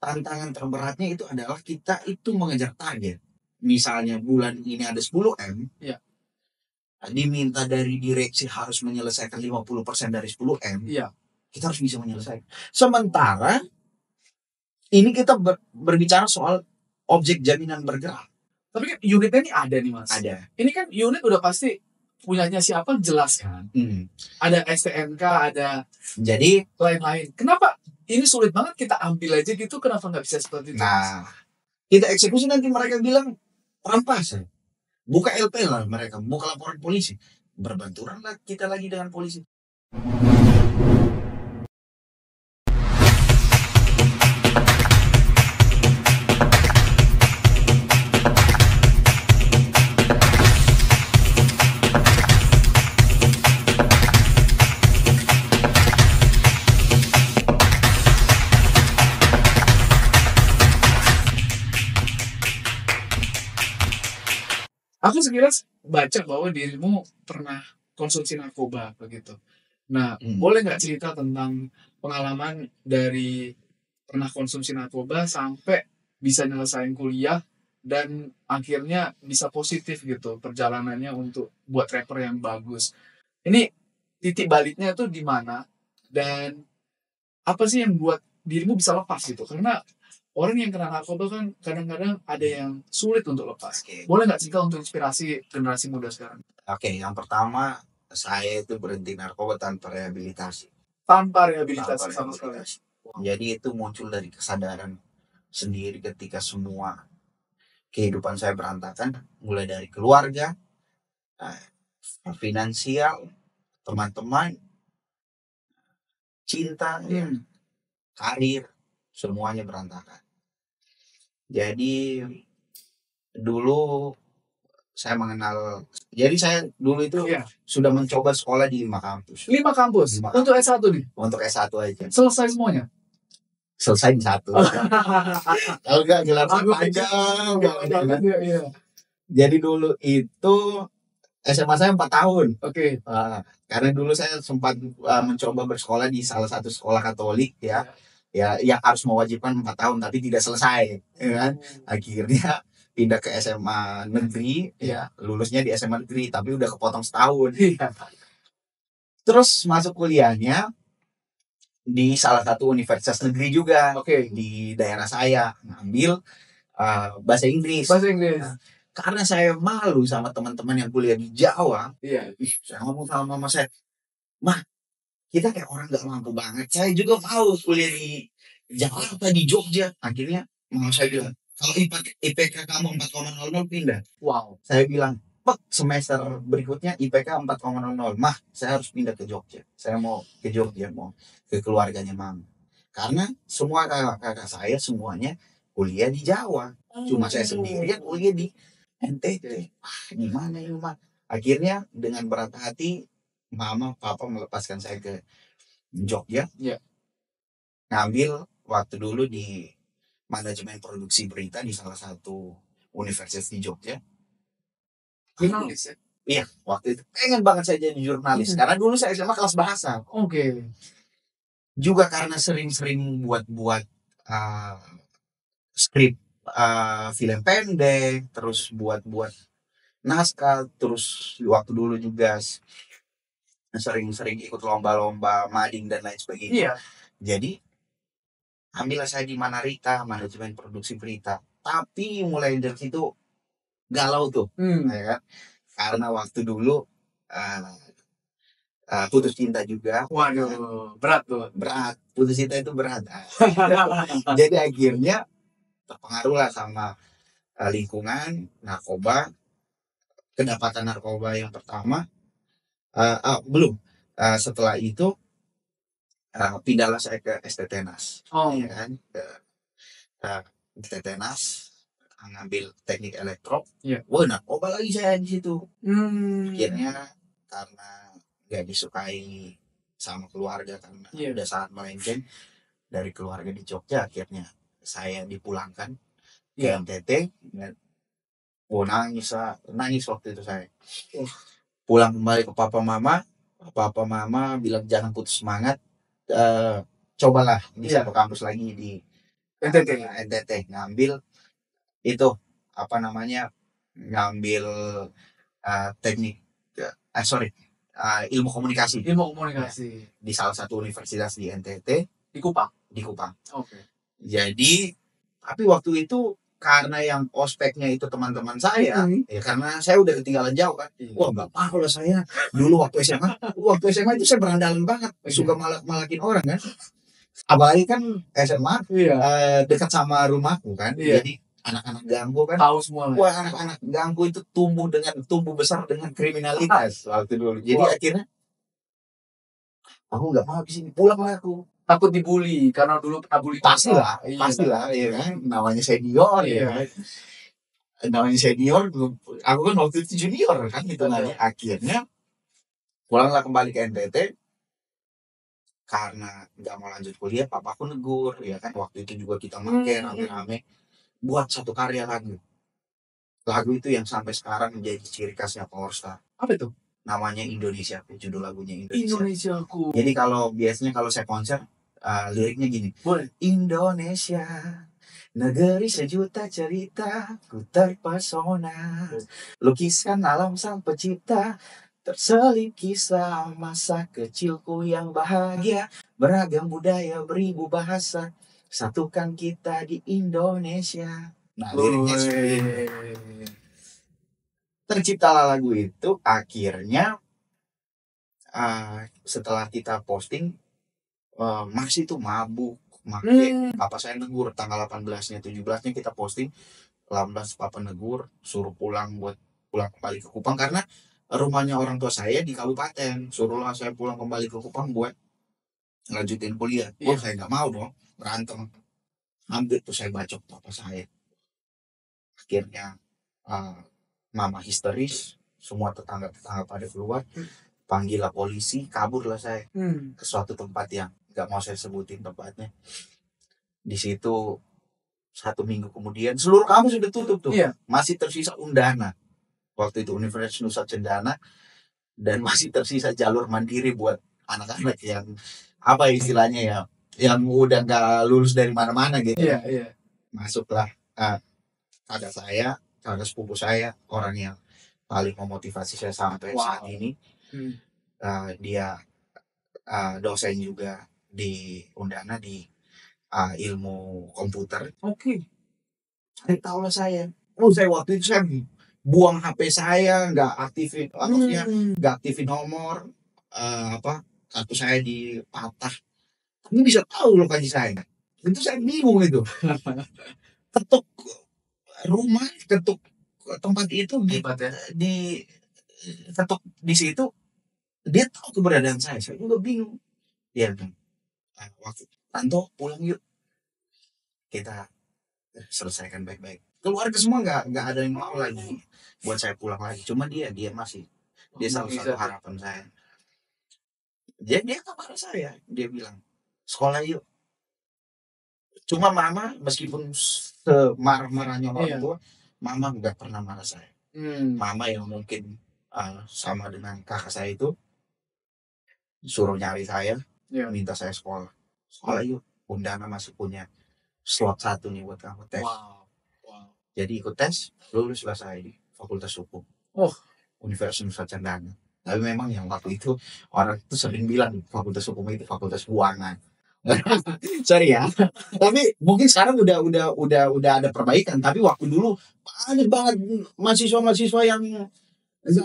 tantangan terberatnya itu adalah kita itu mengejar target. Misalnya bulan ini ada 10M, Iya. diminta dari direksi harus menyelesaikan 50% dari 10M, Iya. kita harus bisa menyelesaikan. Sementara ini kita berbicara soal objek jaminan bergerak. Tapi kan unitnya ini ada nih Mas. Ada. Ini kan unit udah pasti punyanya siapa jelas kan. Ada STNK, ada Jadi lain-lain. Kenapa ini sulit banget kita ambil aja gitu? Kenapa nggak bisa seperti itu? Nah, kita eksekusi nanti mereka bilang rampasan. Buka LP lah mereka, buka laporan polisi. Berbenturan lah kita lagi dengan polisi. Aku sekilas baca bahwa dirimu pernah konsumsi narkoba begitu. Nah, boleh nggak cerita tentang pengalaman dari pernah konsumsi narkoba sampai bisa nyelesain kuliah dan akhirnya bisa positif gitu perjalanannya untuk buat rapper yang bagus. Ini titik baliknya tuh di mana dan apa sih yang buat dirimu bisa lepas gitu? Karena orang yang kena narkoba kan kadang-kadang ada yang sulit untuk lepas. Boleh nggak cerita untuk inspirasi generasi muda sekarang? Oke, yang pertama saya itu berhenti narkoba tanpa rehabilitasi. Tanpa rehabilitasi sama sekali. Jadi itu muncul dari kesadaran sendiri ketika semua kehidupan saya berantakan, mulai dari keluarga, finansial, teman-teman, cinta, karir, semuanya berantakan. Jadi dulu saya mengenal, jadi saya dulu itu sudah mencoba sekolah di 5 kampus. 5 kampus? Untuk S1 nih? Untuk S1 aja. Selesai semuanya? Selesai di 1. Kalau enggak gelar panjang. Jadi dulu itu SMA saya 4 tahun. Oke. Karena dulu saya sempat mencoba bersekolah di salah satu sekolah Katolik ya yang harus mewajibkan 4 tahun tapi tidak selesai, ya kan? Akhirnya pindah ke SMA negeri, lulusnya di SMA negeri tapi udah kepotong setahun. Terus masuk kuliahnya di salah satu universitas negeri juga, di daerah saya, ngambil bahasa Inggris. Nah, karena saya malu sama teman-teman yang kuliah di Jawa, saya ngomong sama mama saya, "Mah, kita kayak orang gak mampu banget. Saya juga mau kuliah di Jakarta, di Jogja." Akhirnya mama saya bilang, "Kalau IPK kamu 4,00 pindah." Wow. Saya bilang, "Pak, semester berikutnya IPK 4,00. Mah, saya harus pindah ke Jogja. Saya mau ke Jogja, mau ke keluarganya Mama." Karena semua kakak saya semuanya kuliah di Jawa. Cuma saya sendirian kuliah di NTT. Gimana ini, Mah? Akhirnya dengan berat hati Mama, Papa melepaskan saya ke Jogja. Ngambil waktu dulu di manajemen produksi berita di salah satu universitas di Jogja. Jurnalis ya? Iya, waktu itu pengen banget saya jadi jurnalis. Karena dulu saya SMA kelas bahasa. Juga karena sering-sering buat skrip film pendek, terus buat naskah, terus waktu dulu juga sering-sering ikut lomba-lomba mading dan lain sebagainya. Jadi ambillah saya di Manarita, manajemen produksi berita. Tapi mulai dari situ galau tuh, ya kan? Karena waktu dulu putus cinta juga. Waduh, berat tuh. Berat, putus cinta itu berat. Jadi akhirnya terpengaruh lah sama lingkungan narkoba. Kedapatan narkoba yang pertama, belum. Setelah itu pindahlah saya ke STTNAS, ya kan? STTNAS ngambil teknik elektro. Wah, narkoba lagi saya di situ. Akhirnya karena gak disukai sama keluarga karena udah sangat melenceng dari keluarga di Jogja, akhirnya saya dipulangkan ke NTT. Nangis waktu itu saya. Pulang kembali ke papa mama bilang jangan putus semangat, cobalah di satu kampus lagi di NTT ngambil itu apa namanya, ngambil teknik ilmu komunikasi di salah satu universitas di NTT di Kupang. Jadi tapi waktu itu karena yang ospeknya itu teman-teman saya, ya karena saya udah ketinggalan jauh kan. Wah nggak mau lah saya dulu waktu SMA itu saya berandalan banget, suka malakin orang kan. Apalagi kan SMA dekat sama rumahku kan, jadi anak-anak ganggu kan. Tahu semua. Wah anak-anak ganggu itu tumbuh besar dengan kriminalitas waktu dulu. Jadi akhirnya aku nggak mau di sini, pulang lah aku. Takut dibully karena dulu pernah bully. Pastilah, ya kan. Namanya senior, ya kan. Namanya senior, aku kan waktu itu junior kan gitu. Akhirnya pulanglah kembali ke NTT karena nggak mau lanjut kuliah. Papaku negur, ya kan. Waktu itu juga kita make rame-rame buat satu karya lagu itu yang sampai sekarang menjadi ciri khasnya Powerstar. Apa itu? Namanya Indonesiaku, judul lagunya Indonesiaku. Jadi biasanya kalau saya konser, liriknya gini. Boleh. Indonesia, negeri sejuta cerita, ku terpesona. Lukiskan alam sang pencipta, terselip kisah masa kecilku yang bahagia. Beragam budaya, beribu bahasa, satukan kita di Indonesia. Nah, liriknya terciptalah lagu itu. Akhirnya setelah kita posting, masih tuh mabuk, papa saya negur tanggal 18-nya 17-nya kita posting. 18 papa negur, suruh pulang kembali ke Kupang karena rumahnya orang tua saya di kabupaten. Suruhlah saya pulang kembali ke Kupang buat lanjutin kuliah. Saya nggak mau dong, berantem. Hampir tuh saya bacok papa saya. Akhirnya mama histeris, semua tetangga pada keluar, panggillah polisi, kaburlah saya ke suatu tempat yang nggak mau saya sebutin tempatnya. Di situ 1 minggu kemudian seluruh kampus sudah tutup tuh. Masih tersisa Undana waktu itu, Universitas Nusa Cendana, dan masih tersisa jalur mandiri buat anak-anak yang apa istilahnya ya, yang udah nggak lulus dari mana-mana gitu. Masuklah ada saya, ada sepupu saya, orang yang paling memotivasi saya sampai saat ini. Dia dosen juga di Undana di ilmu komputer. Cari tahu lah saya. Saya waktu itu saya buang HP saya, nggak aktifin, maksudnya nggak aktifin nomor, kartu saya dipatah. Ini bisa tahu lokasi saya. Itu saya bingung itu. Ketuk rumah, ketuk tempat itu di ketuk di situ, dia tahu keberadaan saya juga bingung. Dia bilang, waktu Tanto pulang yuk, kita selesaikan baik-baik. Keluarga semua nggak ada yang mau lagi buat saya pulang lagi. Cuma dia masih, dia salah satu harapan saya. Dia kabar saya, dia bilang sekolah yuk. Cuma mama meskipun semarah-marahnya orang tua, mama nggak pernah marah saya. Mama yang mungkin sama dengan kakak saya itu suruh nyari saya, minta saya sekolah yuk. Undana masih punya slot 1 nih buat kamu tes. Jadi ikut tes, luluslah saya di Fakultas Hukum Universitas Nusa Cendana. Tapi memang yang waktu itu orang itu sering bilang Fakultas Hukum itu fakultas buangan. Sorry ya. Tapi mungkin sekarang udah ada perbaikan. Tapi waktu dulu banyak banget mahasiswa yang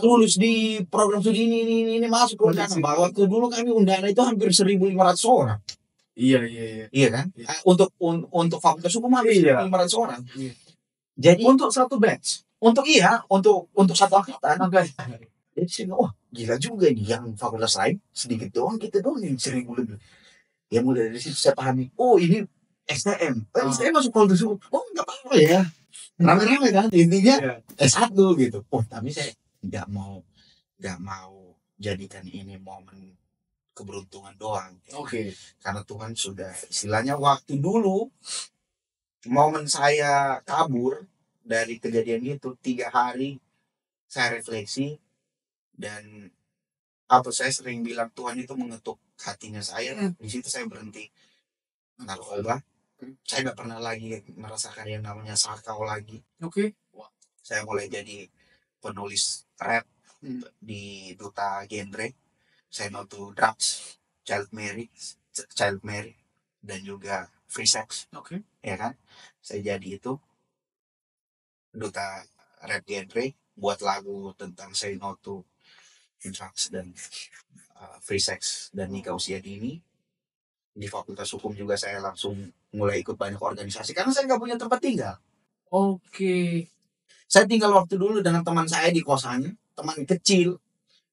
lulus di program studi ini masuk ke Undana. Waktu dulu kami Undana itu hampir 1.500 orang. Iya kan? Untuk Fakultas Hukum hampir 1.500 orang. Jadi untuk satu batch, untuk satu angkatan. Jadi saya gila juga ini, yang fakultas lain sedikit doang, kita doang yang 1.000 lebih. Ya mulai dari situ saya pahami, ini STM. STM masuk Fakultas Hukum. Nggak apa-apa ya. Rame-rame kan, intinya S1 gitu. Tapi saya nggak mau jadikan ini momen keberuntungan doang. Karena Tuhan sudah, istilahnya waktu dulu momen saya kabur dari kejadian itu 3 hari saya refleksi, dan saya sering bilang Tuhan itu mengetuk hatinya saya. Di situ saya berhenti narkoba, Saya nggak pernah lagi merasakan yang namanya sakau lagi. Oke. Wah. Saya mulai jadi penulis rap Hmm. di duta genre. Saya no to drugs, child marriage, dan juga free sex, Oke. ya kan? Saya jadi itu duta rap genre, buat lagu tentang say no to drugs dan free sex dan nikah usia dini. Di Fakultas Hukum juga saya langsung mulai ikut banyak organisasi karena saya nggak punya tempat tinggal. Oke. Saya tinggal waktu dulu dengan teman saya di kosannya, teman kecil.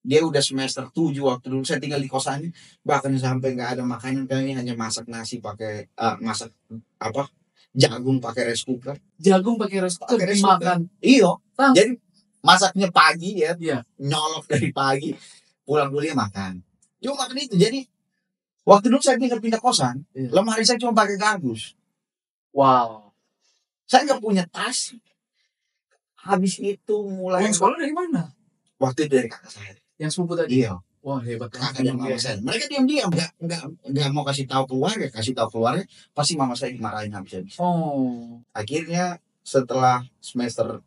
Dia udah semester 7 waktu dulu, saya tinggal di kosannya. Bahkan sampai nggak ada makanan, kami hanya masak nasi pakai masak apa jagung pakai rice cooker. Jagung pakai rice cooker Pakai rice cooker. dimakan. Iyo. Ah. Jadi masaknya pagi ya, Iya. nyolok dari pagi, pulang kuliah makan. Cuma makan itu. Jadi waktu dulu saya pindah kosan, Iya. lemari saya cuma pakai garbus. Wow. Saya nggak punya tas. Habis itu mulai. Uang sekolah dari mana? Waktu itu dari kakak saya. Yang sepupu tadi. Iya. Wah, hebat Kakak dan mama banget. saya. Mereka diam-diam, nggak mau kasih tahu keluarga, pasti mama saya dimarahin habis-habis. Oh. Akhirnya setelah semester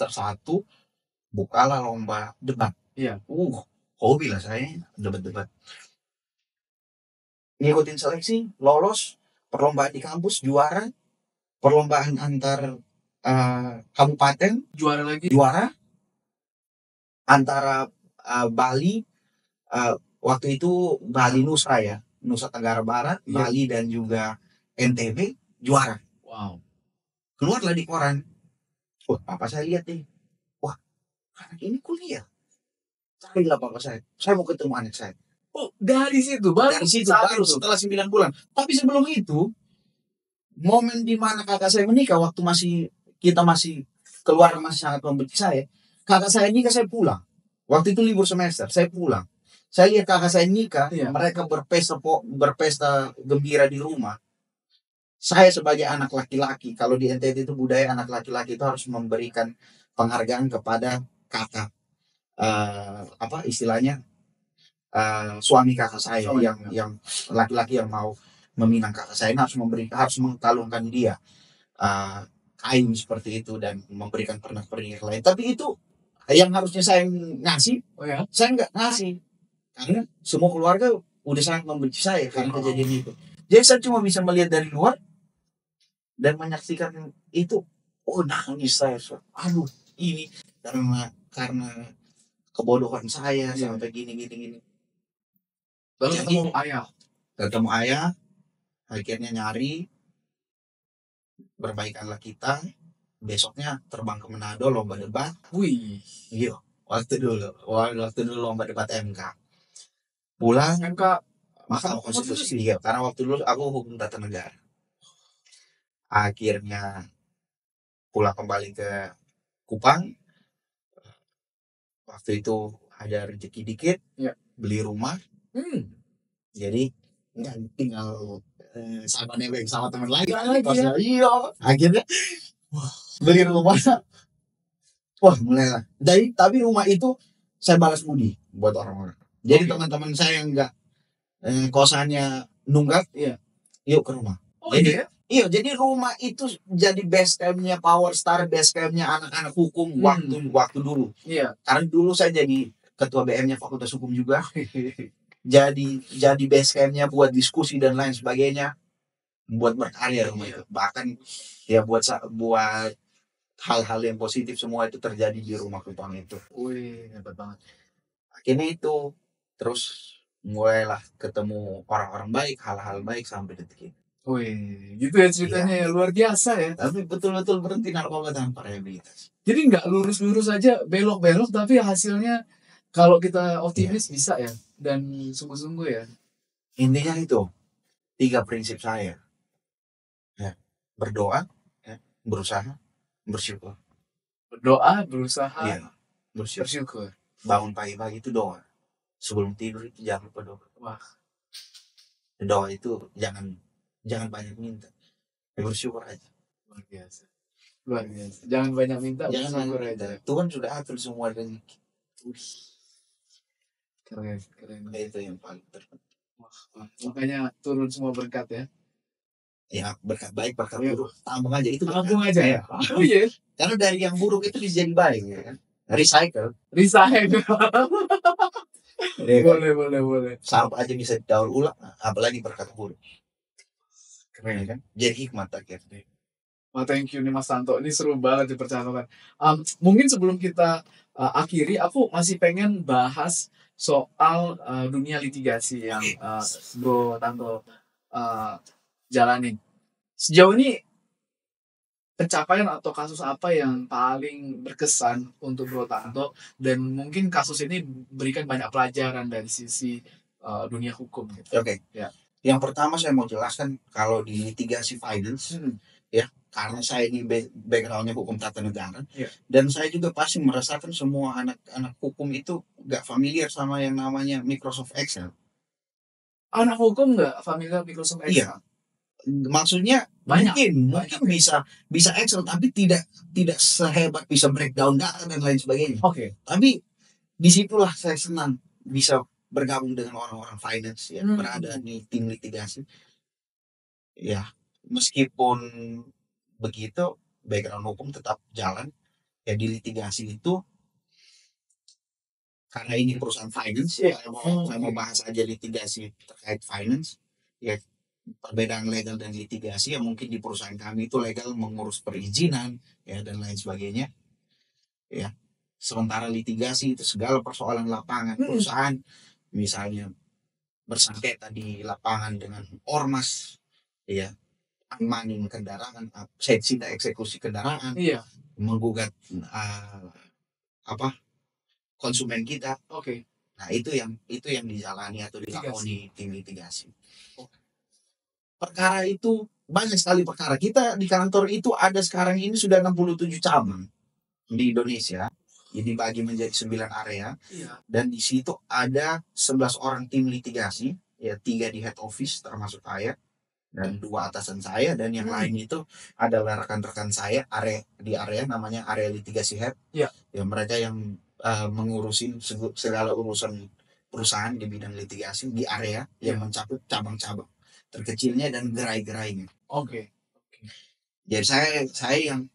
1 bukalah lomba debat. Iya. Hobi lah saya debat-debat. Ngikutin seleksi, lolos, perlombaan di kampus juara, perlombaan antar kabupaten Juara lagi. juara, antara Bali, waktu itu Bali Nusa ya, Nusa Tenggara Barat, Iya. Bali dan juga NTB juara. Wow. Keluarlah di koran. Wah, papa saya lihat nih. Wah, anak ini kuliah. Carilah papa saya. Saya mau ketemu anak saya. Oh, dari situ baru. Dari situ baru setelah 9 bulan. Tapi sebelum itu, momen di mana kakak saya menikah, waktu kita masih keluarga masih sangat membenci saya. Kakak saya nikah, saya pulang. Waktu itu libur semester, saya pulang. Saya lihat kakak saya nikah, Iya. mereka berpesta gembira di rumah. Saya sebagai anak laki-laki, kalau di NTT itu budaya anak laki-laki itu harus memberikan penghargaan kepada kakak. Apa istilahnya? Suami kakak saya yang laki-laki yang mau meminang kakak saya harus mengkalungkan dia kain seperti itu dan memberikan pernak-pernik lain. Tapi itu yang harusnya saya ngasih, saya nggak ngasih karena semua keluarga udah sangat membenci saya karena kejadian itu. Jadi saya cuma bisa melihat dari luar dan menyaksikan itu. Oh, nangis saya. Aduh, ini karena kebodohan saya sampai gini. Lalu Jadi, ketemu ayah, akhirnya nyari, berbaikanlah kita. Besoknya terbang ke Manado lomba debat. Wih. Iya, waktu dulu lomba debat MK. Pulang MK Mahkamah Konstitusi. Iya, karena waktu dulu aku hukum tata negara. Akhirnya pulang kembali ke Kupang. Waktu itu ada rezeki dikit, beli rumah. Jadi tinggal sama nebeng sama teman lagi. Iya, akhirnya beli rumah. Wah, mulailah. Tapi rumah itu saya balas budi buat orang-orang. Jadi teman-teman saya yang enggak kosannya nunggak, yuk ke rumah. Jadi rumah itu jadi base campnya Power Star, base campnya anak-anak hukum waktu dulu. Karena dulu saya jadi ketua BM-nya Fakultas Hukum juga. jadi base campnya buat diskusi dan lain sebagainya, buat berkarya rumah itu. Bahkan ya buat hal-hal yang positif semua itu terjadi di rumah Kupang itu. Wih, hebat banget. Akhirnya itu terus mulailah ketemu orang-orang baik, hal-hal baik sampai detik ini. Wih, gitu ya ceritanya ya, luar biasa ya. Tapi betul-betul berhenti narkoba tanpa rehabilitasi. Jadi nggak lurus-lurus aja, belok-belok, tapi hasilnya kalau kita optimis bisa ya, dan sungguh-sungguh ya. Intinya itu 3 prinsip saya. Ya, berdoa, berusaha, bersyukur. Berdoa, berusaha, bersyukur. Bangun pagi-pagi itu doa. Sebelum tidur itu jangan lupa doa. Wah. Doa itu jangan banyak minta. Bersyukur aja. Luar biasa. Jangan banyak minta, bersyukur aja. Tuhan sudah atur semua rezeki. Keren. Itu yang paling terpenting. Wah. Makanya turun semua berkat ya. Ya berkat baik berkat Iya. buruk tambah aja itu Langsung aja ya. berkat. Oh iya. Karena dari yang buruk itu bisa jadi baik ya kan. Recycle. Resign. Ya kan? Boleh. Sampah aja bisa didaur ulang, apalagi berkat buruk. Ya Keren. kan? Jadi hikmat akhirnya. Wah, thank you nih Mas Tanto. Ini seru banget di percakapan. Mungkin sebelum kita akhiri, aku masih pengen bahas soal dunia litigasi yang Bro Tanto jalanin. Sejauh ini pencapaian atau kasus apa yang paling berkesan untuk Bro Tanto, dan mungkin kasus ini berikan banyak pelajaran dari sisi dunia hukum gitu. Oke. Ya. Yang pertama saya mau jelaskan kalau di litigasi finance ya, karena saya ini backgroundnya hukum tata negara, dan saya juga pasti merasakan semua anak-anak hukum itu gak familiar sama yang namanya Microsoft Excel. Anak hukum nggak familiar Microsoft Excel? Iya. Maksudnya mungkin bisa Excel tapi tidak sehebat bisa breakdown data dan lain sebagainya. Oke. Tapi disitulah saya senang bisa bergabung dengan orang-orang finance ya, berada di tim litigasi. Ya, meskipun begitu background hukum tetap jalan ya di litigasi itu, karena ini perusahaan finance ya. Saya mau bahas aja litigasi terkait finance ya. Perbedaan legal dan litigasi ya, mungkin di perusahaan kami itu legal mengurus perizinan ya dan lain sebagainya ya, sementara litigasi itu segala persoalan lapangan perusahaan, misalnya bersengketa di lapangan dengan ormas ya, unmanning kendaraan, sida eksekusi kendaraan, menggugat konsumen kita. Nah itu yang dijalani atau dilakoni tim litigasi. Perkara itu banyak sekali perkara. Kita di kantor itu ada sekarang ini sudah 67 cabang di Indonesia. Ini dibagi menjadi 9 area. Dan di situ ada 11 orang tim litigasi, ya 3 di head office termasuk saya dan 2 atasan saya, dan yang lain itu adalah rekan-rekan saya di area namanya area litigasi head. Ya mereka yang mengurusin segala urusan perusahaan di bidang litigasi di area yang mencakup cabang-cabang terkecilnya dan gerai-gerainya. Jadi saya yang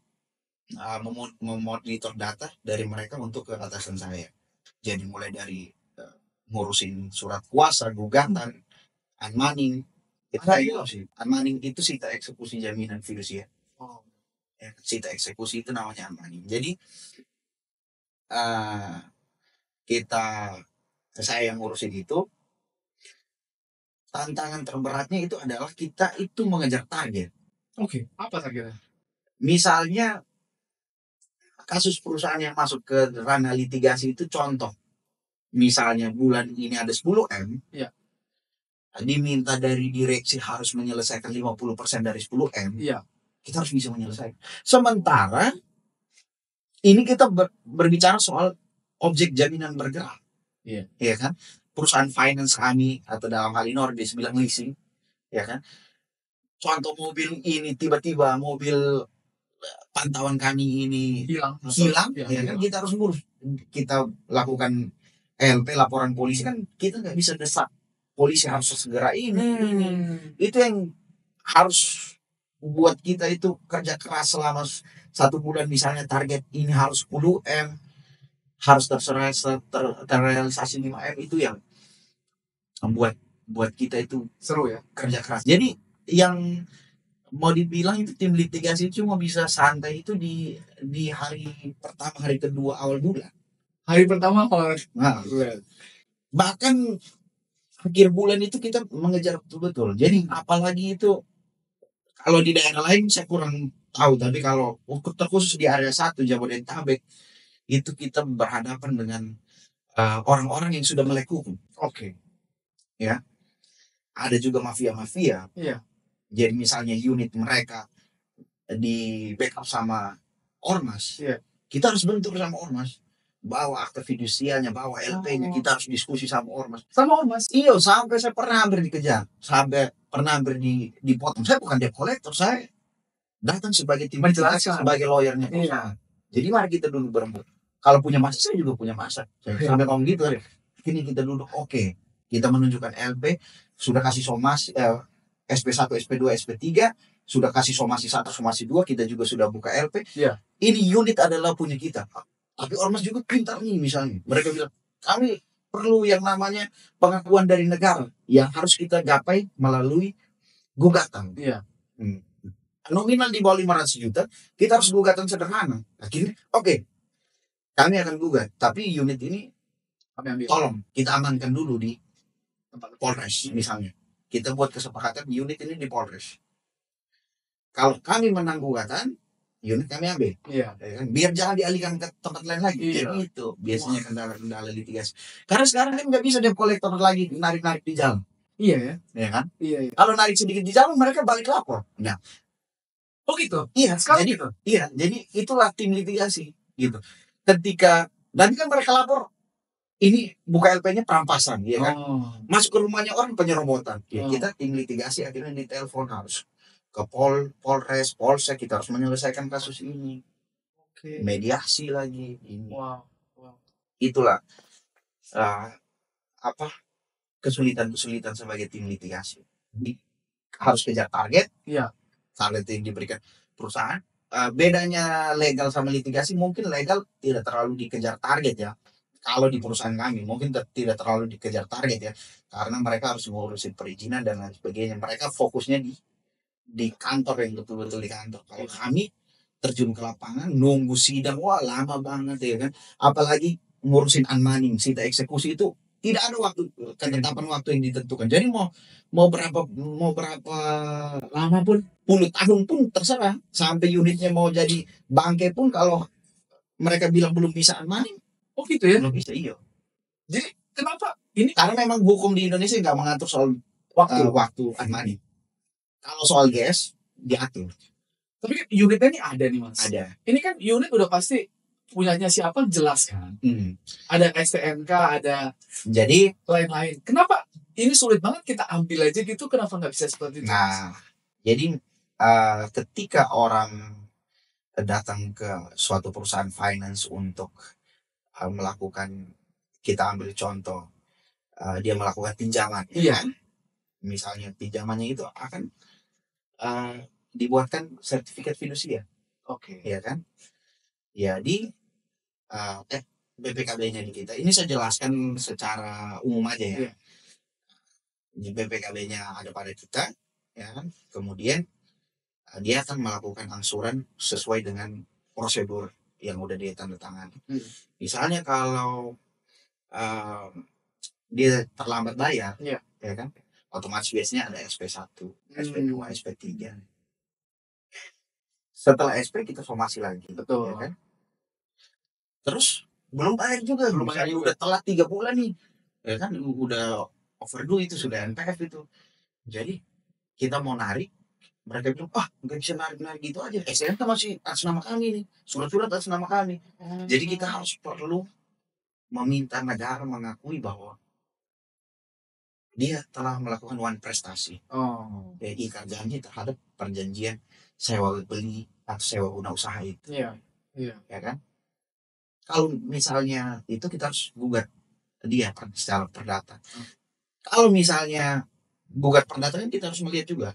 memonitor data dari mereka untuk ke atasan saya. Jadi mulai dari ngurusin surat kuasa, gugatan, unmanning. Unmanning itu sita eksekusi jaminan fidusia. Sita eksekusi itu namanya unmanning. Jadi saya yang ngurusin itu. Tantangan terberatnya itu adalah kita itu mengejar target. Apa targetnya? Misalnya kasus perusahaan yang masuk ke ranah litigasi itu, contoh misalnya bulan ini ada 10M, diminta dari direksi harus menyelesaikan 50% dari 10M, kita harus bisa menyelesaikan. Sementara ini kita berbicara soal objek jaminan bergerak, ya kan? Perusahaan finance kami atau dalam hal ini Orbis bilang leasing, ya kan? Contoh mobil ini tiba-tiba mobil pantauan kami ini hilang, ya kan? Kita harus ngurus, kita lakukan LP, laporan polisi, kan kita nggak bisa desak polisi harus segera ini. Itu yang harus buat kita itu kerja keras selama 1 bulan, misalnya target ini harus 10M, harus terrealisasi 5M, itu yang membuat kita itu seru ya, kerja keras. Jadi yang mau dibilang itu tim litigasi cuma bisa santai itu di hari pertama, hari kedua awal bulan. Bahkan akhir bulan itu kita mengejar betul-betul. Jadi apalagi itu kalau di daerah lain saya kurang tahu, tapi kalau terkhusus di area 1 Jabodetabek itu kita berhadapan dengan orang-orang yang sudah melek hukum. Ya, ada juga mafia-mafia. Jadi misalnya unit mereka di backup sama ormas, kita harus bentuk sama ormas, bawa akte fidusianya, bawa LP-nya, kita harus diskusi sama ormas. Iya, sampai saya pernah hampir dikejar, sampai pernah hampir dipotong. Saya bukan debt collector, saya datang sebagai tim menjelaskan, sebagai lawyernya perusahaan. Jadi mari kita duduk berembuk. Kalau punya masa, saya juga punya masa. Sampai ngomong gitu, ini kita duduk, kita menunjukkan LP, sudah kasih somasi, SP1, SP2, SP3, sudah kasih somasi 1, somasi 2, kita juga sudah buka LP. Iya. Ini unit adalah punya kita. Tapi ormas juga pintar nih misalnya. Mereka bilang, kami perlu yang namanya pengakuan dari negara yang harus kita gapai melalui gugatan. Iya. Nominal di bawah 500 juta, kita harus gugatan sederhana. Akhirnya, oke, kami akan gugat. Tapi unit ini, Kami ambil. tolong kita amankan dulu di Tempat. Polres misalnya. Kita buat kesepakatan unit ini di Polres. Kalau kami menang gugatan, unit kami ambil. Iya. Ya kan? Biar jangan dialihkan ke tempat lain lagi. Iya. Jadi itu biasanya kendala-kendala litigasi. Karena sekarang kan nggak bisa debt collector lagi narik-narik di jalan. Iya ya. Ya kan? Iya. Kalau narik sedikit di jalan, mereka balik lapor. Nah, Oh gitu. iya, Sekarang jadi gitu. iya, jadi itulah tim litigasi gitu. Ketika dan kan mereka lapor ini buka LP-nya perampasan, ya kan? Oh. Masuk ke rumahnya orang penyerobotan. Ya, Oh. kita tim litigasi akhirnya ditelepon harus ke Polres, Polsek, kita harus menyelesaikan kasus ini. Oke. Mediasi lagi ini. Wow. Itulah apa kesulitan-kesulitan sebagai tim litigasi. Harus kejar target. Iya. Target yang diberikan perusahaan. Bedanya legal sama litigasi, mungkin legal tidak terlalu dikejar target ya. Kalau di perusahaan kami mungkin tidak terlalu dikejar target ya, karena mereka harus ngurusin perizinan dan lain sebagainya. Mereka fokusnya di kantor, yang betul-betul di kantor. Kalau kami terjun ke lapangan nunggu sidang, wah lama banget ya kan. Apalagi ngurusin unmoneying, sita eksekusi itu tidak ada waktu, ketetapan waktu yang ditentukan. Jadi mau berapa lama pun, puluh tahun pun terserah. Sampai unitnya mau jadi bangke pun, kalau mereka bilang belum bisa unmoneying, Oh gitu ya. belum bisa. Iya. Jadi kenapa ini? Karena memang hukum di Indonesia nggak mengatur soal waktu unmoneying. Kalau soal gas diatur. Tapi kan unitnya ini ada nih mas. Ada. Ini kan unit udah pasti punyanya siapa jelas kan. Ada STNK, ada Jadi lain-lain. Kenapa ini sulit banget kita ambil aja gitu? Kenapa nggak bisa seperti itu? nah, jadi ketika orang datang ke suatu perusahaan finance untuk melakukan, kita ambil contoh, dia melakukan pinjaman, Iya. kan? Misalnya pinjamannya itu akan dibuatkan sertifikat fidusia, Oke. ya kan? Ya di BPKB-nya di kita. Ini saya jelaskan secara umum aja ya. Iya. Di BPKB-nya ada pada kita, ya kan? Kemudian dia akan melakukan angsuran sesuai dengan prosedur yang udah dia tanda tangan. Misalnya kalau dia terlambat bayar, Iya. ya kan? Otomatis biasanya ada SP1, SP2, SP3. Setelah SP kita somasi lagi, Betul. ya kan? Terus belum bayar juga, Belum bayar misalnya juga. udah telat 3 bulan nih, ya kan? Udah overdue, itu sudah NPF itu. Jadi kita mau narik, mereka bilang, nggak bisa narik gitu aja. STNK masih atas nama kami nih, surat-surat atas nama kami. Jadi kita harus perlu meminta negara mengakui bahwa dia telah melakukan one prestasi. Ya, ikat janji terhadap perjanjian sewa beli atau sewa guna usaha itu. Iya. Ya kan? Kalau misalnya itu kita harus gugat dia secara perdata. Kalau misalnya gugat perdata, kita harus melihat juga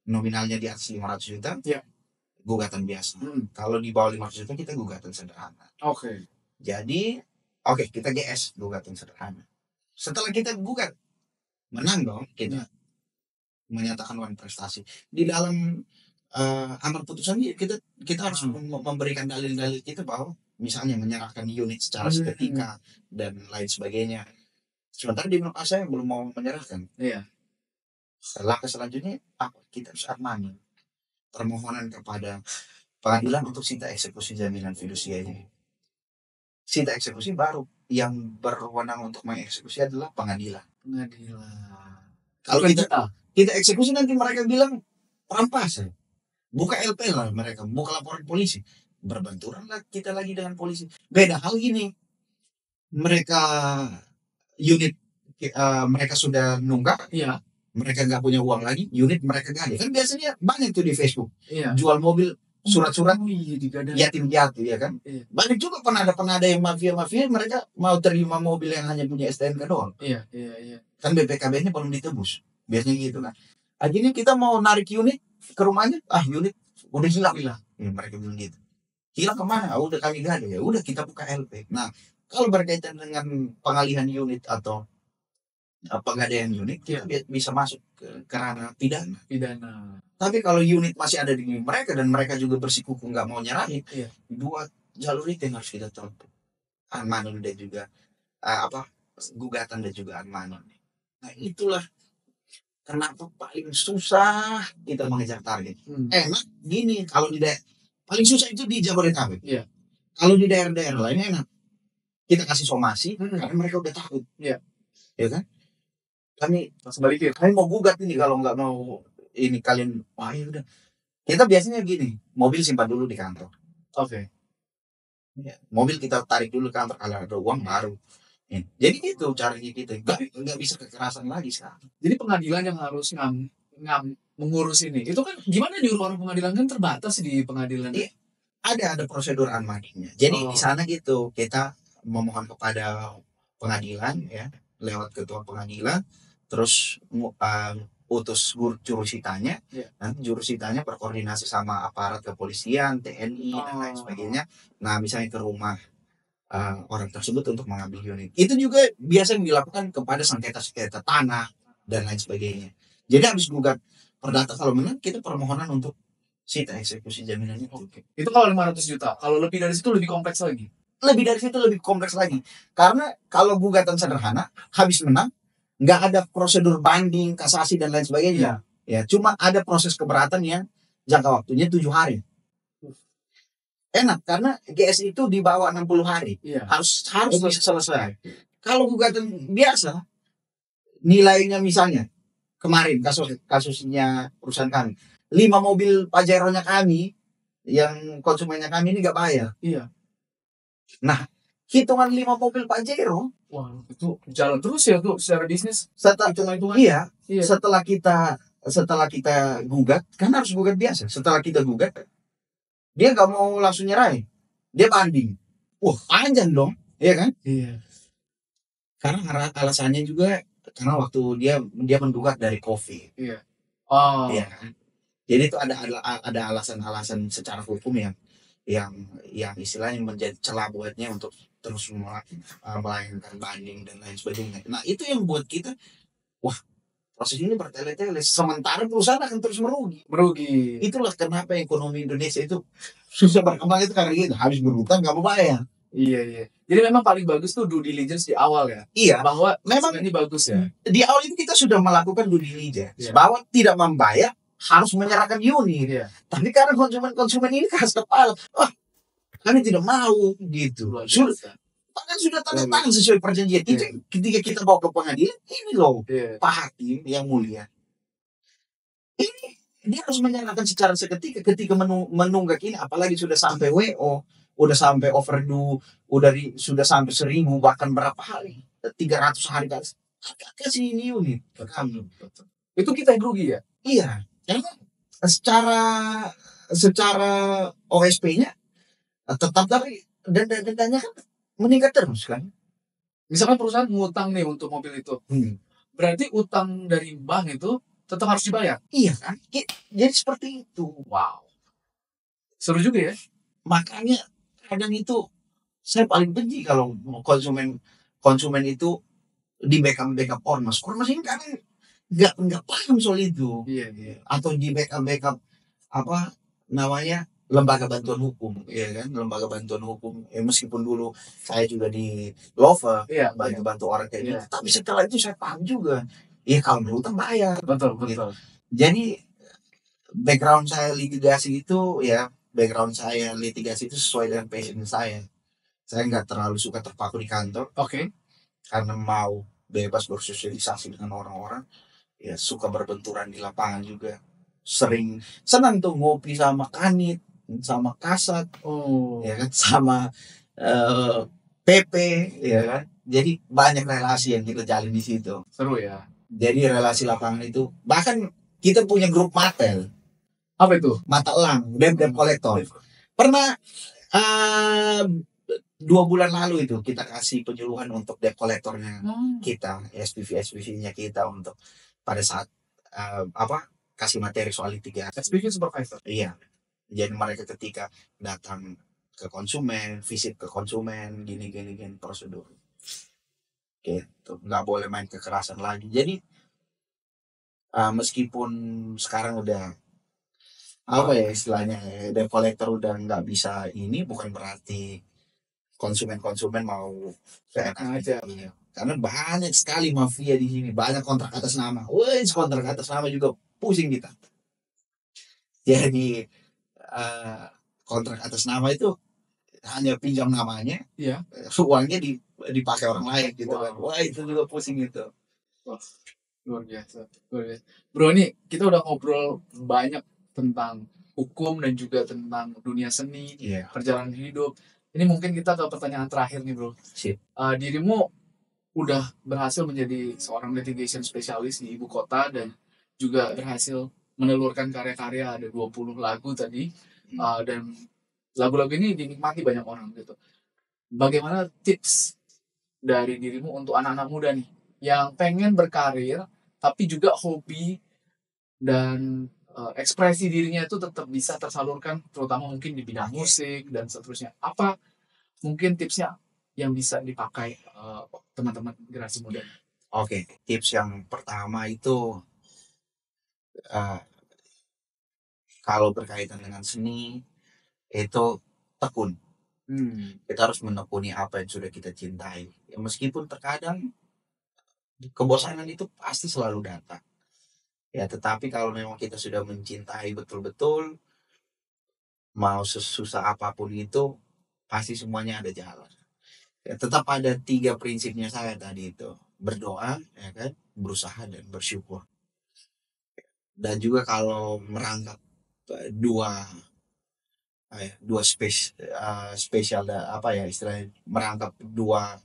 nominalnya di atas 500 juta, Iya. gugatan biasa. Kalau di bawah 500 juta kita gugatan sederhana. Oke. Jadi kita GS, gugatan sederhana. Setelah kita gugat, menang dong, kita menyatakan one prestasi. Di dalam amar putusan kita harus memberikan dalil-dalil kita bahwa misalnya menyerahkan unit secara seketika dan lain sebagainya. Sementara di bilang, saya belum mau menyerahkan. Iya. Langkah selanjutnya kita harus unmoneying, permohonan kepada pengadilan untuk sita eksekusi jaminan fidusia ini. Sita eksekusi baru yang berwenang untuk mengeksekusi adalah pengadilan. Kalau kita eksekusi, nanti mereka bilang perampasan, buka LP lah, mereka buka laporan polisi, berbenturan lah kita lagi dengan polisi. Beda hal gini, mereka unit mereka sudah nunggak, Iya. mereka nggak punya uang lagi, unit mereka gade. Kan biasanya banyak tuh di Facebook, Iya. jual mobil surat-surat digadang. yatim piatu, ya kan? Iya. Banyak juga penada yang mafia mereka mau terima mobil yang hanya punya STNK doang. Iya. Kan BPKB-nya belum ditebus, biasanya gitu kan. Akhirnya kita mau narik unit, ke rumahnya, unit udah hilang. Ya, mereka bilang gitu. Hilang kemana? Udah kami gak ada. Ya udah kita buka LP. Nah, kalau berkaitan dengan pengalihan unit atau pengadaan unit, kita bisa masuk ke ranah pidana. Tapi kalau unit masih ada di mereka dan mereka juga bersikukuh nggak mau nyerahin, dua jalur itu yang harus kita tempuh. Anmanon dan juga gugatan dan juga anmanon. Nah itulah kenapa paling susah kita mengejar target. Enak gini kalau di daerah paling susah itu di Jabodetabek. Kalau di daerah-daerah lain enak. Kita kasih somasi karena mereka udah takut. Ya kan? Kami mau gugat ini kalau nggak mau ini kalian ya udah. Kita biasanya gini, mobil simpan dulu di kantor. Ya, mobil kita tarik dulu ke kantor kalau ada uang baru. Jadi itu caranya kita. Nggak bisa kekerasan lagi sekarang. Jadi pengadilan yang harus mengurus ini. Itu kan gimana nyuruh orang pengadilan kan terbatas di pengadilan. Iya. Ada prosedur anmadingnya. Jadi di sana gitu kita memohon kepada pengadilan ya lewat ketua pengadilan, terus utus jurusitanya, jurusitanya berkoordinasi sama aparat kepolisian, TNI dan lain sebagainya. Nah misalnya ke rumah orang tersebut untuk mengambil unit. Itu juga biasa dilakukan kepada sengketa tanah dan lain sebagainya. Jadi habis gugat perdata kalau menang kita permohonan untuk sita eksekusi jaminan itu. Itu kalau 500 juta. Kalau lebih dari situ lebih kompleks lagi. Lebih dari situ lebih kompleks lagi. Karena kalau gugatan sederhana, habis menang, nggak ada prosedur banding, kasasi, dan lain sebagainya. Ya, cuma ada proses keberatan yang jangka waktunya 7 hari. Enak, karena GS itu di bawah 60 hari. Harus bisa selesai. Kalau gugatan biasa, nilainya misalnya, kemarin kasusnya perusahaan kami, 5 mobil Pajero-nya kami, yang konsumennya kami ini nggak bayar. Nah, hitungan 5 mobil Pajero, itu jalan terus ya tuh secara bisnis. Setelah kita gugat, kan harus gugat biasa. Setelah kita gugat, dia nggak mau langsung nyerahin, dia banding. Panjang dong, iya kan? Karena alasannya juga karena waktu dia menggugat dari COVID. Iya kan? Jadi itu ada alasan-alasan secara hukum yang istilahnya menjadi celah buatnya untuk terus melayangkan banding dan lain sebagainya. Nah itu yang buat kita, proses ini bertele-tele. Sementara perusahaan akan terus merugi. Itulah kenapa ekonomi Indonesia itu susah berkembang itu karena gitu. Habis berhutang nggak mau bayar. Iya. Jadi memang paling bagus tuh due diligence di awal ya. Iya. Bahwa memang ini bagus ya. Di awal itu kita sudah melakukan due diligence bahwa tidak membayar harus menyerahkan unit. Tapi karena konsumen ini keras kepala, kami tidak mau gitu. Sudah tanda tangan sesuai perjanjian. Itu ketika kita bawa ke pengadilan, ini loh Pak Hakim yang mulia. Ini dia harus menyerahkan secara seketika ketika menunggak ini, apalagi sudah sampai WO, udah sampai overdue, sudah sampai 1000 bahkan berapa hari, 300 hari kasih ini unit ke kami. Itu kita yang rugi ya? Iya. Karena secara OSP-nya tetap dari dendanya kan meningkat terus kan. Misalkan perusahaan ngutang nih untuk mobil itu, berarti utang dari bank itu tetap harus dibayar. Iya kan? Jadi seperti itu. Wow, seru juga ya. Makanya kadang itu saya paling benci kalau konsumen itu di backup ormas ini kadang nggak paham soal itu. Atau di backup apa namanya lembaga bantuan hukum, ya kan, lembaga bantuan hukum. Meskipun dulu saya juga di Lover bantu orang kayak gitu, tapi setelah itu saya paham juga. Kalau berhutang bayar. Betul. Gitu. Jadi background saya litigasi itu sesuai dengan passion saya. Saya nggak terlalu suka terpaku di kantor. Karena mau bebas bersosialisasi dengan orang-orang. Ya suka berbenturan di lapangan juga. Senang tuh ngopi sama Kanit, sama Kasat, ya kan, sama PP, ya kan. Jadi banyak relasi yang kita jalin di situ. Seru ya. Jadi relasi lapangan itu, bahkan kita punya grup Matel. Apa itu? Mata elang, debt collector. Pernah 2 bulan lalu itu kita kasih penyuluhan untuk debt collectornya kita, SPV-nya kita untuk pada saat kasih materi soal litigasi. SPV supervisor. Iya. Jadi mereka ketika datang ke konsumen, visit ke konsumen, gini prosedur. Gitu. Nggak boleh main kekerasan lagi. Jadi meskipun sekarang udah apa ya istilahnya, debt collector udah nggak bisa ini, bukan berarti konsumen mau Seenaknya aja. Iya. Karena banyak sekali mafia di sini, banyak kontrak atas nama. Wih, kontrak atas nama juga pusing kita. Jadi kontrak atas nama itu hanya pinjam namanya, Iya. uangnya dipakai orang lain gitu kan. Wow. Wah, itu juga pusing itu. Wah, luar biasa. Bro, ini kita udah ngobrol banyak tentang hukum dan juga tentang dunia seni, Iya. perjalanan hidup. Ini mungkin kita ke pertanyaan terakhir nih, bro. Sip. Dirimu udah berhasil menjadi seorang litigation specialist di ibu kota dan juga berhasil menelurkan karya-karya, ada 20 lagu tadi, dan lagu-lagu ini dinikmati banyak orang gitu. Bagaimana tips dari dirimu untuk anak-anak muda nih yang pengen berkarir tapi juga hobi dan ekspresi dirinya itu tetap bisa tersalurkan, terutama mungkin di bidang musik dan seterusnya? Apa mungkin tipsnya yang bisa dipakai teman-teman generasi muda? Oke, tips yang pertama itu kalau berkaitan dengan seni itu tekun. Kita harus menekuni apa yang sudah kita cintai. Ya, meskipun terkadang kebosanan itu pasti selalu datang. Ya, tetapi kalau memang kita sudah mencintai betul-betul, mau sesusah apapun itu, pasti semuanya ada jalan. Ya, tetap ada 3 prinsipnya saya tadi itu. Berdoa, ya kan, berusaha dan bersyukur. Dan juga kalau merangkap dua spesial apa ya istilahnya, merangkap dua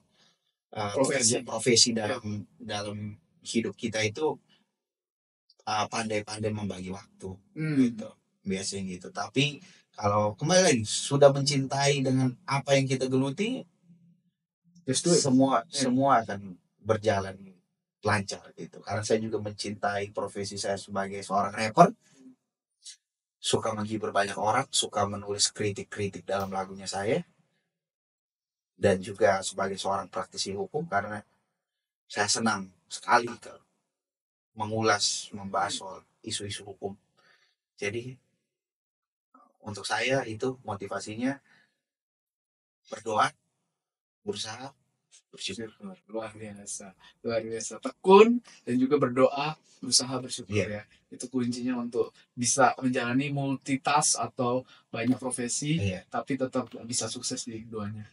profesi dalam hidup kita itu, pandai-pandai membagi waktu gitu, biasanya gitu. Tapi kalau kembali lagi sudah mencintai dengan apa yang kita geluti, semua akan berjalan lancar gitu. Karena saya juga mencintai profesi saya sebagai seorang rapper, suka menghibur banyak orang, suka menulis kritik-kritik dalam lagunya saya, dan juga sebagai seorang praktisi hukum karena saya senang sekali mengulas, membahas soal isu-isu hukum. Jadi untuk saya itu motivasinya berdoa, berusaha, bersyukur. Luar biasa, tekun dan juga berdoa, berusaha, bersyukur. Ya, itu kuncinya untuk bisa menjalani multitask atau banyak profesi, tapi tetap bisa sukses di keduanya.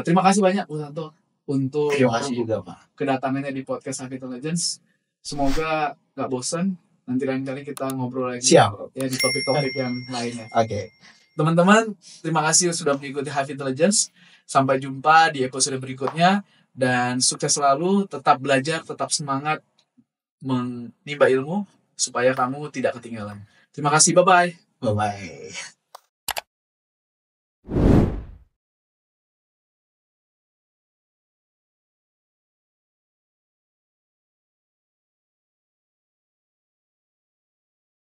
Terima kasih banyak Bu Santo untuk juga, Pak, kedatangannya di podcast High Intelligence. Semoga gak bosan. Nanti lain kali kita ngobrol lagi. Siap. Ya, di topik-topik yang lainnya. Oke. Teman-teman, terima kasih sudah mengikuti High Intelligence. Sampai jumpa di episode berikutnya. Dan sukses selalu, tetap belajar, tetap semangat menimba ilmu supaya kamu tidak ketinggalan. Terima kasih, bye-bye. Bye-bye.